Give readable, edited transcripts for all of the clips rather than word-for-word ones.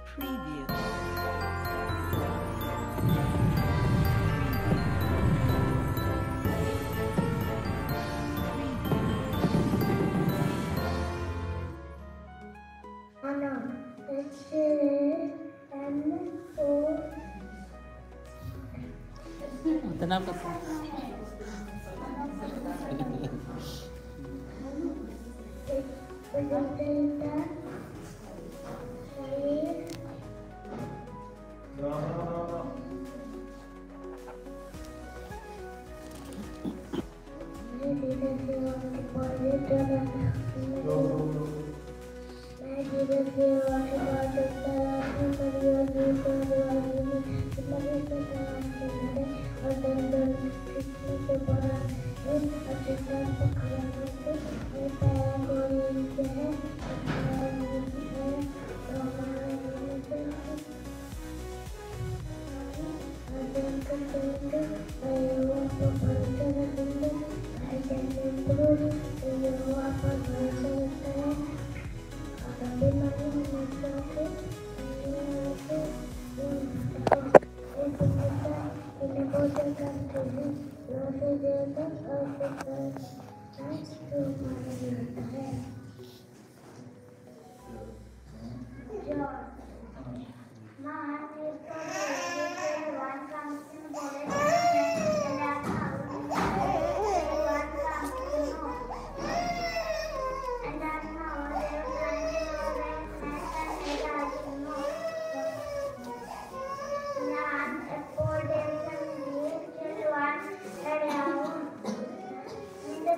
Preview. Anna, Tenang po.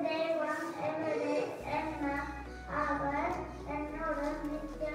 ദൈവം എവിടെ എന്ന അവർ എന്നോട് നിത്യ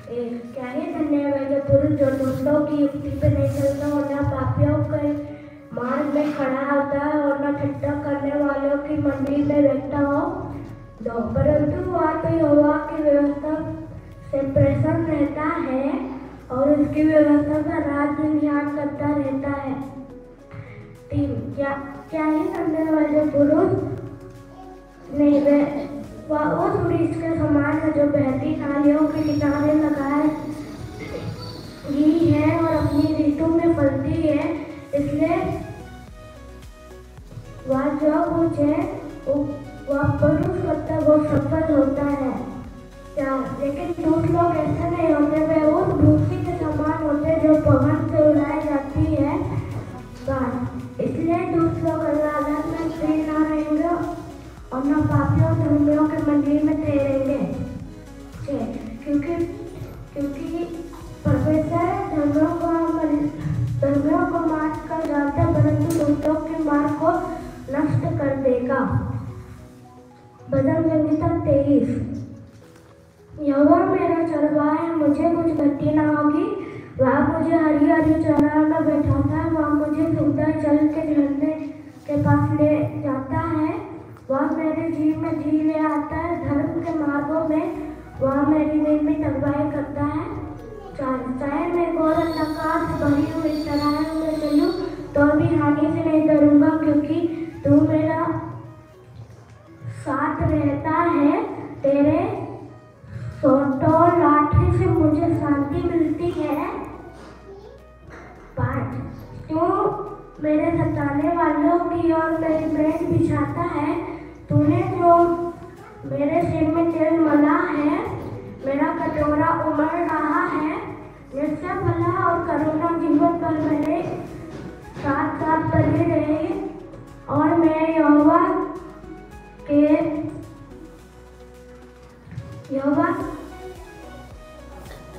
क्या ही धन्य है जो पुरुष जो दूसरों की युक्ति पे नहीं चलता और न पापियों के मार्ग में खड़ा होता है और न ठट्ठा करने वालों की मंडली में बैठता हो दो, परंतु वह तो यहोवा की व्यवस्था से प्रसन्न रहता है और उसकी व्यवस्था का रात दिन याद करता रहता है। 3 क्या ही धन्य है जो पुरुष नहीं वह उस वृक्ष के समान है जो बहती नालियों के किनारे लगाई है और अपनी ऋतु में फलती है, इसलिए वह जो कुछ है वह पुरुष करता है वो सफल होता है। लेकिन दूसरे लोग ऐसे नहीं होते, वे उस भूसी के समान होते जो पवन से उड़ाई जाती है। इसलिए दूसरे लोग अदालत में स्थिर न रहेंगे और न पापियों धर्मियों के मंडली में ठहरेंगे, क्योंकि परमेश्वर धर्मियों को मार्ग कर जाता है परंतु दूसरों के मार्ग को नष्ट कर देगा। भजन संगीता 23। यहोवा मेरा चरवाहा है, मुझे कुछ घटी न होगी। वह मुझे हरी हरी चराइयों में बैठाता है, वह मुझे सुखदायक जल के झरने के पास ले जाता है। वह मेरे जीव में जी ले आता है, धर्म के मार्गों में वह मेरी नियमित अगुवाई करता है। चाहे मैं घोर अंधकार से भरी हुई तराइयों में चलूं तो भी हानि से नहीं डरूंगा, क्योंकि तू मेरा साथ रहता है। तेरे सोंटों लाठी से मुझे शांति मिलती है। 5 तू मेरे सताने वालों की ओर मेरी मेज बिछाता है। तूने जो मेरे सिर में तेल मला है, मेरा कटोरा उमड़ रहा है। निश्चय भला और करुणा जीवन पर मेरे साथ साथ बने रहे और मैं यहोवा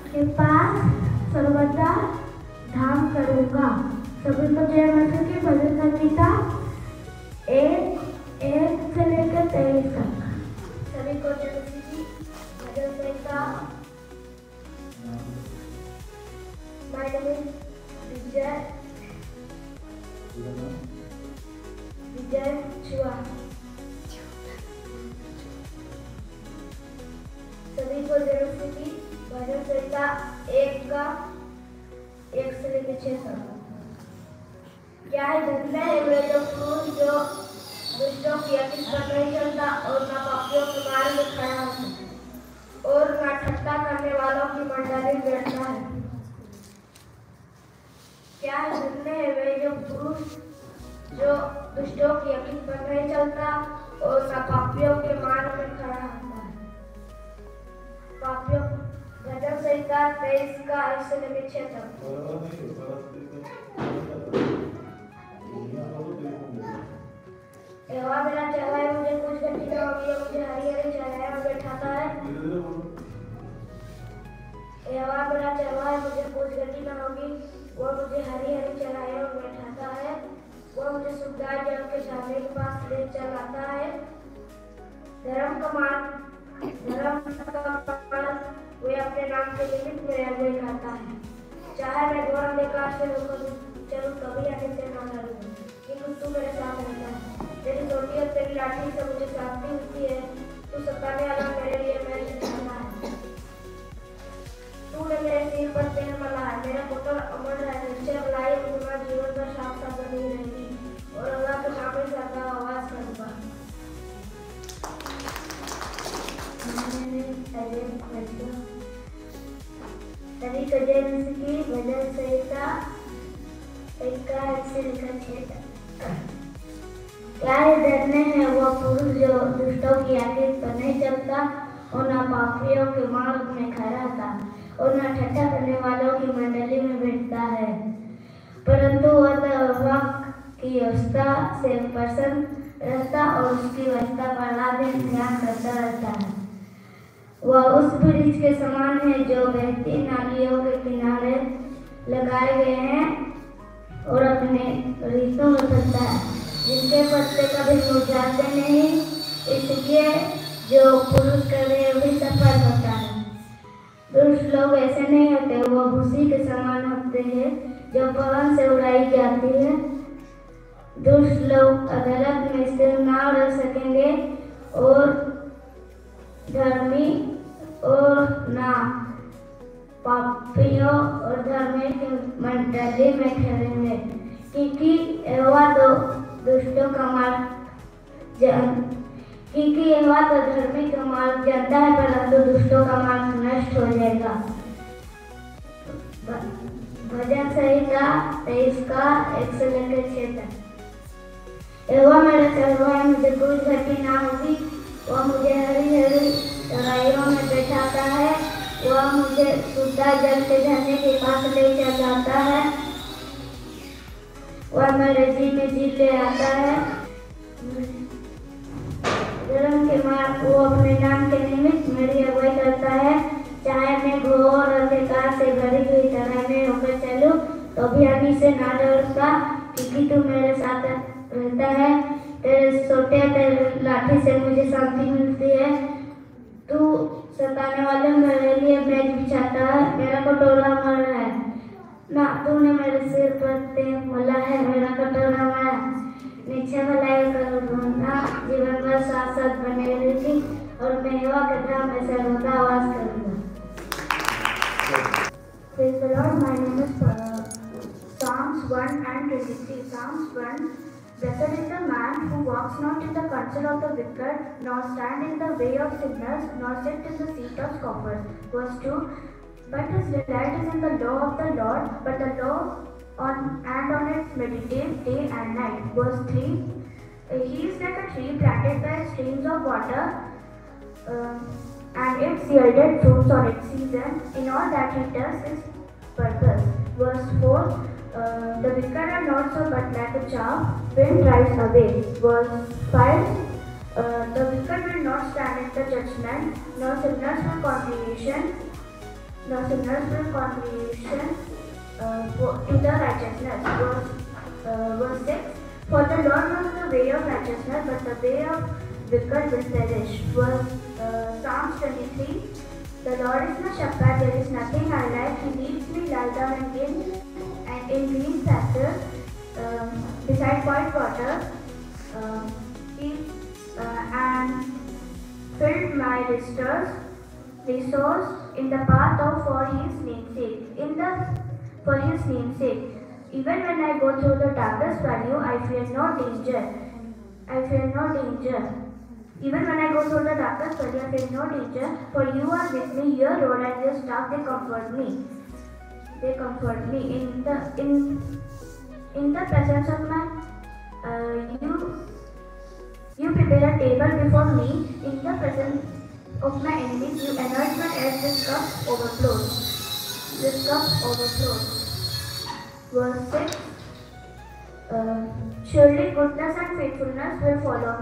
के पास सर्वदा धाम करूँगा। सभी को जय मसीह की। भजन संगीता 1 से लेकर 23 तक। सभी को जय मसीह की। भजन संगीता। My name is विजय चुआ। सभी को जय मसीह की। भजन संगीता 1 से लेकर 6 तक। क्या है धन्य है वे जो पुरुष जो दुष्टों की अतीत पर नहीं चलता और न पापियों के मार्ग में खड़ा होता और न ठट्ठा करने वालों की मंडली में बैठता है। क्या है धन्य है वे जो पुरुष जो दुष्टों की अतीत पर नहीं चलता और न पापियों के मार्ग में खड़ा होता है। पापियों भजन संगीता 23 का 1 से लेकर 6 तक। यहोवा मेरा चरवाहा है, मुझे कुछ घटी न होगी। मुझे हरी हरी चराइयों में बैठाता है। यहोवा मेरा चरवाहा है, मुझे कुछ घटी न होगी। वह मुझे हरी हरी चराइयों में बैठाता है। वह मुझे सुखदायक जल के झरने के पास ले चलाता है। धर्म का मार्ग वे अपने नाम के निमित्त मेरे अगुवाई करता है। चाहे मैं घोर अंधकार से होकर चलूं कभी आगे से न डरूंगा, क्योंकि तू मेरे साथ रहता है। तेरी रोटी और तेरी लाठी से मुझे शांति मिलती है। तू सताने वाला मेरे लिए मेरे ठहरा है। तूने मेरे सिर पर तेल मला है, मेरा कटोरा अमर है। निश्चय भलाई और करुणा जीवन पर साथ साथ बनी रहेगी और अल्लाह के नाम में सदा आवाज करूंगा। सभी को जय मसीह की। भजन संगीता 1 से लेकर 6 तक। क्या धन्य है वह पुरुष जो दुष्टों की आदत पर नहीं चलता और न पापियों के मार्ग में खड़ा था और न ठट्ठा करने वालों की मंडली में बैठता है, परंतु वह की व्यवस्था से प्रसन्न रहता और उसकी व्यवस्था पर रात दिन ध्यान करता रहता है। वह उस वृक्ष के समान है जो बहती नालियों के किनारे लगाए गए हैं और अपने ऋतु में फलता है, जिनके पत्ते कभी मुरझाते नहीं। इसलिए जो पुरुष करे भी सफल होता है। दुष्ट लोग भूसी के समान होते हैं जो पवन से उड़ाई जाती है। दुष्ट लोग अदालत में स्थिर ना रह सकेंगे और धर्मी और ना पापियों और धर्मी की मंडली में ठहरेंगे, क्योंकि यहोवा तो दुष्टों का मार्ग क्योंकि यहोवा तो धर्मी का मार्ग जानता है, परंतु दुष्टों का मार्ग नष्ट हो जाएगा। भजन संहिता 23 का 1 से लेकर 6 तक। यहोवा मेरा चरवाहा, मुझे कोई घटी ना होगी। वह मुझे हरी हरी चराइयों में बैठाता है। वह मुझे शुद्ध जल के झरने के पास ले जाता है। वह मेरे जी में जी ले आता है। धर्म के मार्ग वो अपने नाम के निमित्त मेरी अगुवाई करता है। चाहे मैं घोर अंधकार से भरी हुई तरह में होकर चलूं तो भी हानि से ना डरता, क्योंकि तू मेरे साथ रहता है। तेरे सोटे तेरे लाठी से मुझे शांति मिलती है। तू सताने वाले मेरे लिए मेज बिछाता है। मेरा कटोरा भरा है ना, तूने मेरे सिर पर तेल मोला है। मेरा कटोरा भरा नीचे भलाई करूँगा, जीवन भर साथ साथ बने रहेगी और मैं यहोवा के धाम में सर्वदा वास करूँगा। Praise the Lord. My name is Psalms 1 and 23. Psalms 1. Blessed is the man who walks not in the counsel of the wicked, nor stand in the way of sinners, nor sit in the seat of scoffers. Verse 2. But his delight is in the law of the Lord, but the law on its meditate day and night. Verse 3. He is like a tree planted by streams of water, and its yielded fruits on its season. In all that he does is purpose. Verse 4. The wicked are not so, but like a chaff, wind drives away. Verse 5. The wicked will not stand in the judgment, nor sinners will congregation, to the righteousness. Verse 6. For the Lord knows the way of righteousness, but the way of wicked will perish. Psalms 23. The Lord is my shepherd, there is nothing I lack. He leads me lie down in green pastures, beside quiet water. And filled my resource in the path of for his name's sake. Even when I go through the darkest valley, I fear no danger. Even when I go through the darkest valley, I fear no danger. For you are with me, your rod and your staff, they comfort me. In the presence of my you prepare a table before me in the presence of my enemies. You anoint my head, this cup overflows. Verse 6. Surely goodness and faithfulness will follow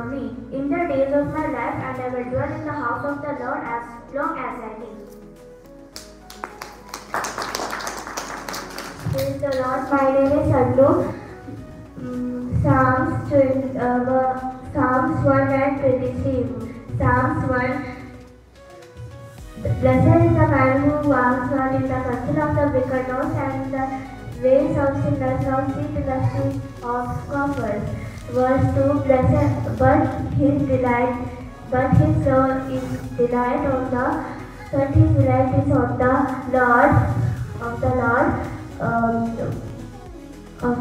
me. In the days of my life, and I will dwell in the house of the Lord as long as I live. Praise the Lord. My name is Allu. Psalms 1 and 23. Psalms 1. Blessed is the man who walks not in the counsel of the wicked, nor stands in the ways of sinners, nor sits in the seat of scoffers. Verse 2. Blessed, but his delight is on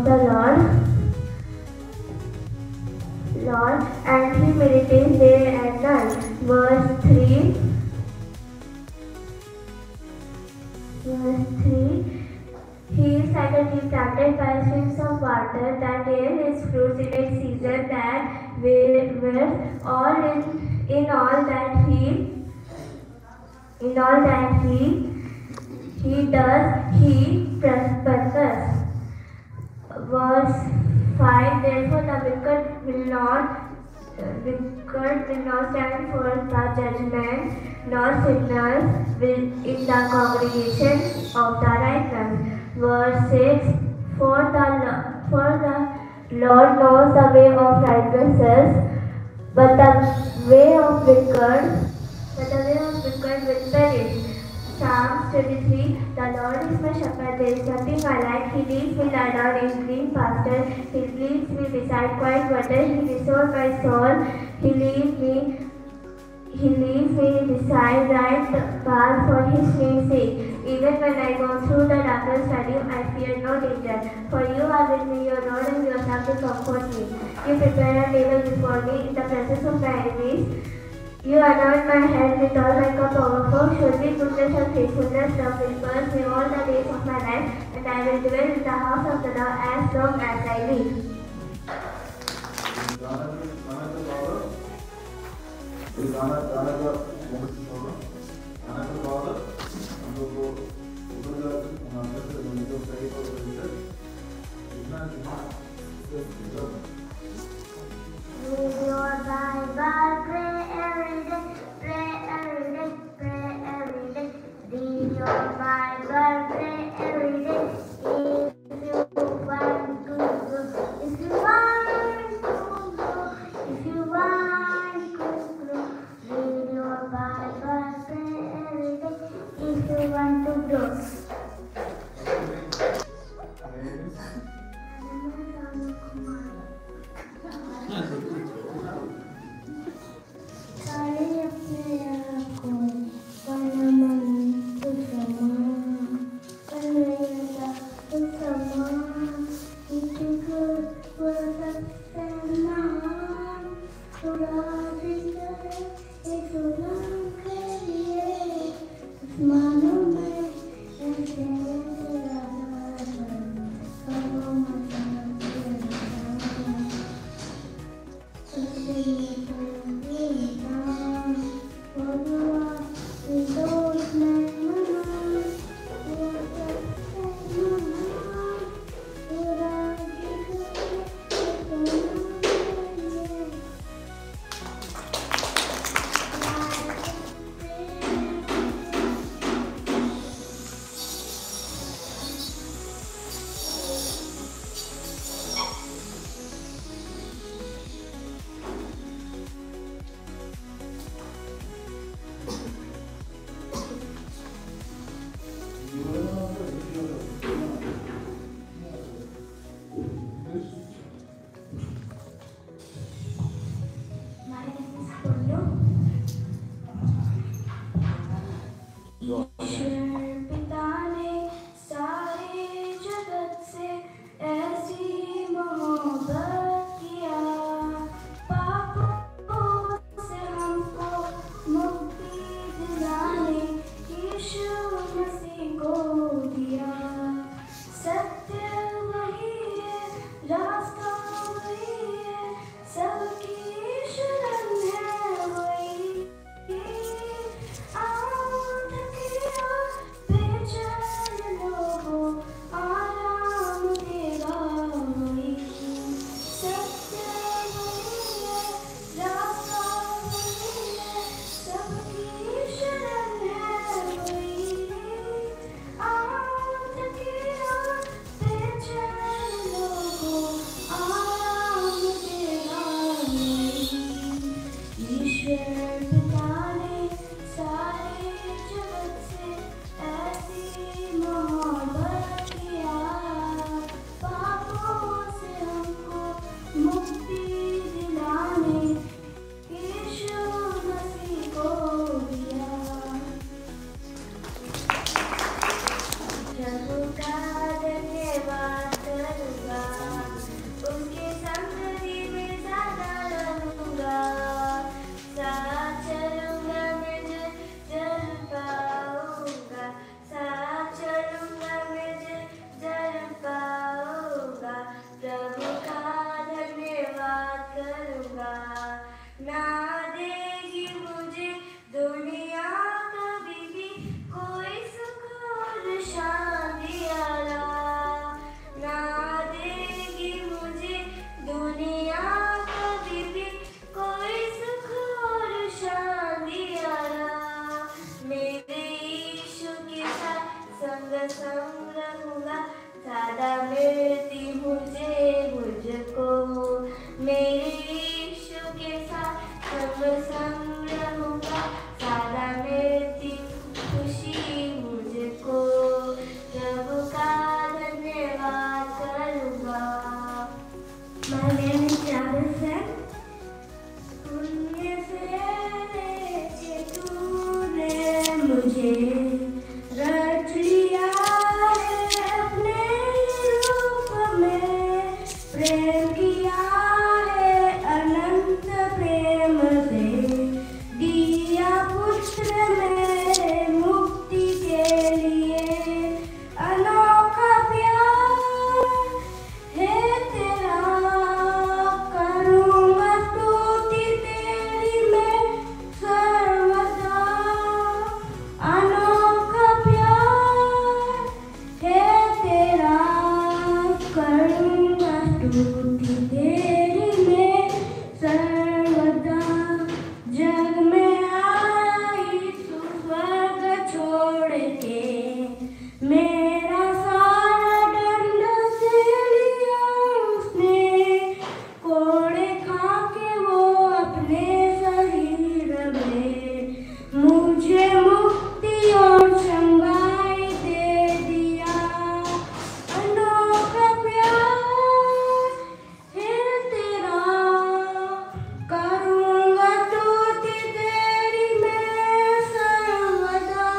the Lord, and he meditates day and night. Verse 3. He is like a tree planted by streams of water that yields its fruits in its season, that where all that he does, he prospers. Verse 5. Therefore the wicked will not stand for the judgment, nor sinners will in the congregation of the righteous. Verse 6. For the Lord knows the way of righteousness, but the way of wicked good with spirit. Psalms 23. The Lord is my shepherd, there is nothing I lack. He leads me lie down in green pastures. He leads me beside quiet waters. He restores my soul. He leads me beside right path for his name's sake. Even when I go through the darkest valley, I fear no danger. For you are with me, your rod and your staff to comfort me. You prepare a table before me in the presence of my enemies. You anoint my head with all my cup overflow. Surely goodness and faithfulness shall follow me all the days of my life, and I will dwell in the house of the Lord as long as I live. Read your Bible, pray every day, pray every day, pray every day. Read your Bible, pray every day. If you want to grow, if you want to grow, read your Bible, pray every day. If you want to grow. मेरे यीशु के साथ संग रहूंगा, सदा मिलती My name is Chandra. पुण्य से तूने मुझे रच लिया है अपने रूप में, प्रेम किया है अनंत प्रेम से, दिया पुत्र मेरे मुक्ति के लिए, अनोखा प्यार है तेरा, करूँगा स्तुति तेरी मैं सर्वदा, अनोखा प्यार है तेरा, करूँगा स्तुति तेरी मैं सर्वदा। जग में आई तू स्वर्ग छोड़ के, मेरा सारा दंड से लिया उसने, कोड़े खा के वो अपने शरीर में, मुझे मुक्ति और संगाई दे दिया, अनोखा प्यार है तेरा, करूँगा स्तुति तेरी मैं सर्वदा,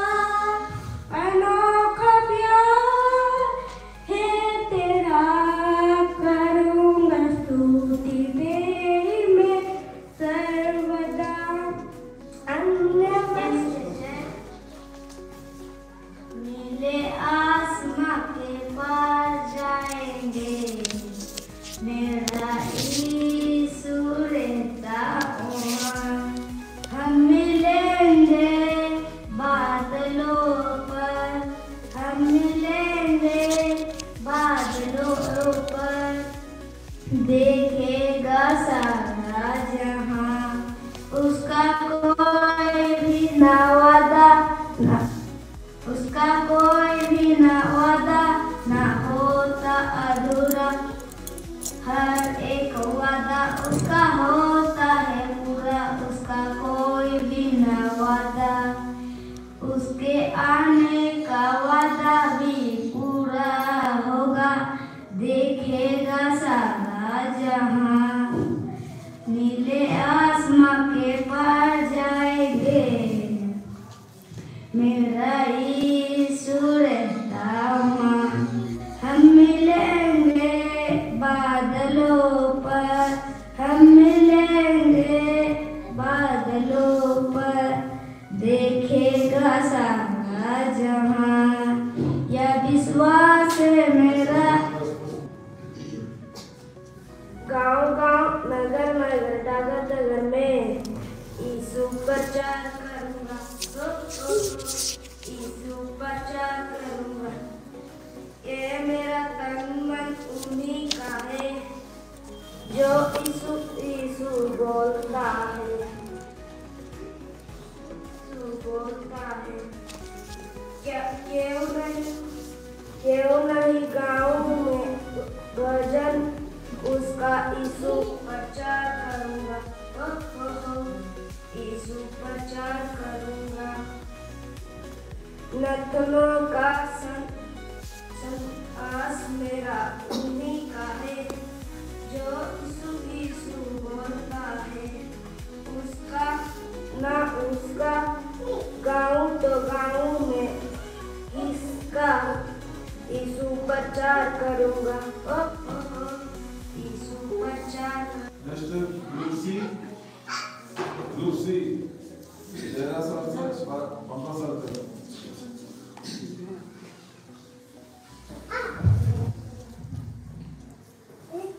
अनोखा प्यार है तेरा, करूँगा स्तुति तेरी मैं सर्वदा। अन्य नीले आसमां के पार जाएंगे, मेरा यीशु रहता वहाँ, हम मिलेंगे बादलों पर, हम मिलेंगे बादलों पर, देखेगा सारा जहां, उसका कोई भी ना वादा ना, उसका कोई भी ना वादा ना होता अधूरा, हर एक वादा उसका होता है पूरा, उसका कोई भी ना वादा, उसके आने का वादा भी पूरा होगा, देखेगा सारा जहां, नीले आसमां के पार जाएंगे, मेरा यीशु रहता वहाँ, हम मिलेंगे बादलों पर, हम मिलेंगे बादलों पर, देखेगा सारा जहां, यह विश्वास है मेरा। गाँव गाँव नगर नगर डगर डगर में यीशु प्रचार करूँगा, यीशु प्रचार करूँगा, ये मेरा तन मन उन्हीं का है, जो यीशु यीशु बोलता है, यीशु बोलता है, क्यों नहीं गाँव में भजन उसका यीशु प्रचार करूँगा, यीशु प्रचार करूँगा, नथनों का आस मेरा उन्हीं का है, जो यीशु बोलता है, उसका ना उसका गाँव तो गाँव में इसका यीशु प्रचार करूँगा, यीशु प्रचार। लूसी जरा सा पापा sir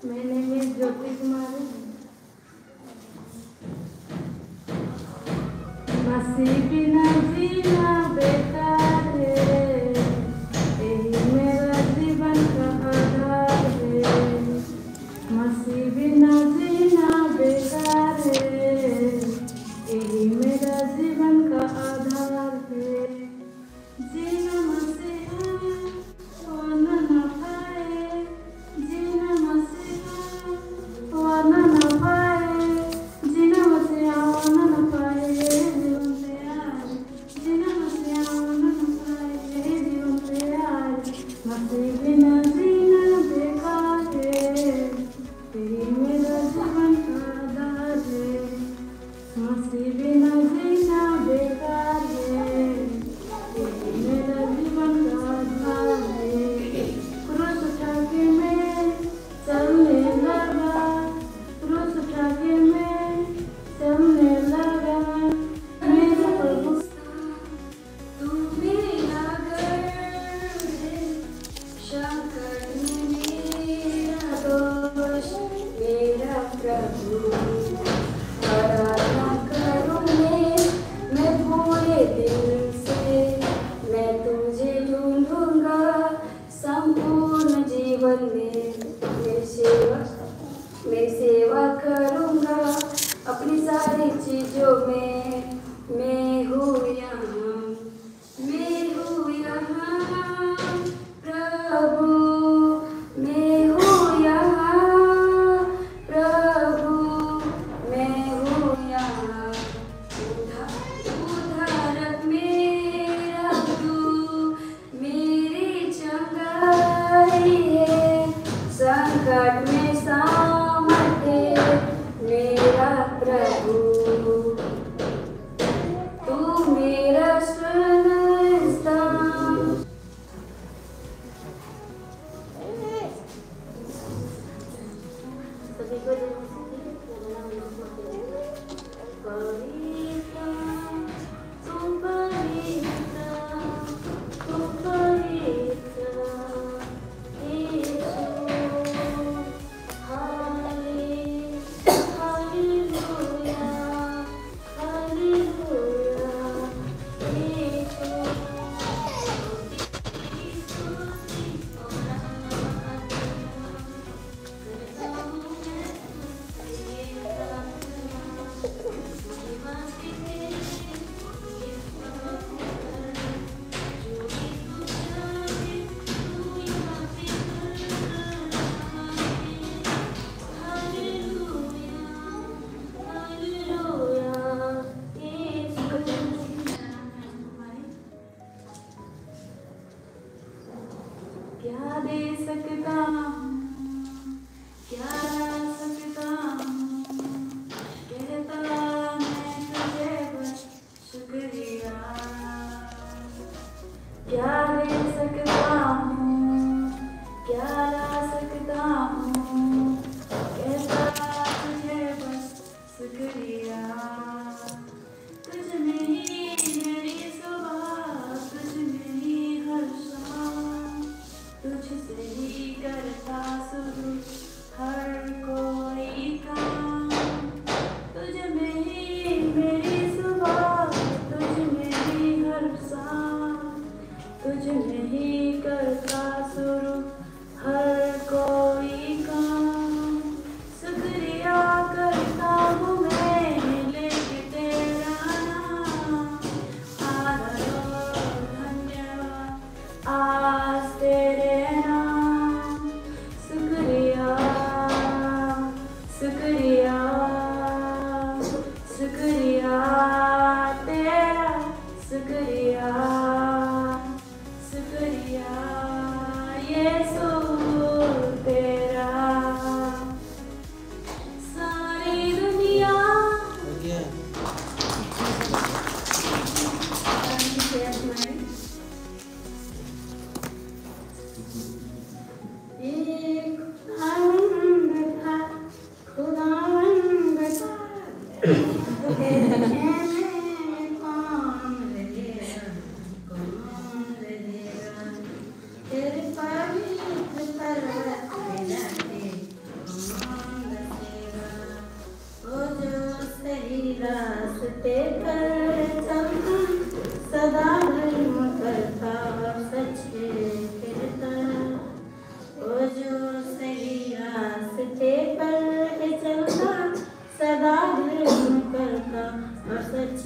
My name is Jyoti Kumari. मसीह बिना जीना बेकार है, यही मेरा जीवन का आधार है, मसीह बिना जीना बेकार है, यही मेरा जीवन का आधार है, जीना मसीहा वरना न पाए, जीना मसीहा वरना न पाए, जीना मसीहा वरना न पाए, जीवन प्यार, जीना मसीहा वरना न पाए, जीवन प्यार, मसीह बिना जीना बेकार है, तेरी मेरा जीवन का आधार है, सांस के बिना जीना बेकार है, तेरी मेरा जीवन का आधार है। क्रूस उठा के मैं चलने लगा, क्रूस उठा के मैं चलने लगा, मेरा प्रभु तू मेरा गर्व है, शंकर मेरा दोष, मेरा प्रभु आराधना करूं मैं पूरे दिल से, मैं तुझे ढूंढूंगा संपूर्ण जीवन में, मैं सेवा करूंगा अपनी सारी चीजों में, मैं हूँ यहाँ, मैं हूँ यहाँ प्रभु, मैं हूँ यहाँ प्रभु, मैं हूँ यहाँ उद्धारक मेरा तू, मेरी चंगाई है, संकट में सामर्थ्य मेरा प्रभु, तू मेरा शरण स्थान। सभी को क्या दे सकता हूँ, क्या ला सकता हूँ, कहता मैं तुझे बस शुक्रिया, क्या दे सकता हूँ, क्या ला सकता हूँ, कहता तुझे बस शुक्रिया, तुझ में ही मेरी सुबह, तुझ में ही हर शाम, तुझसे ही करता शुरू हर कोई काम, तुझ में ही मेरी सुबह, तुझ में ही हर शाम, तुझ में ही करता शुरू हर कोई काम, शुक्रिया करता हूँ मैं लेके तेरा नाम, आदर और धन्यवाद आज तेरे नाम, शुक्रिया शुक्रिया शुक्रिया तेरा, शुक्रिया शुक्रिया यीशु तेरा, सारी दुनिया एक खुदावंद था, खुदावंद था, तेरे में कौन रहेगा, कौन रहेगा, तेरे पवित्र पर्वत पे जाके कौन बसेगा, वो जो सही रास्ते पर चलता, सदा धर्म करता और सच कहता, वो जो सही रास्ते पर चलता, सदा धर्म करता और सच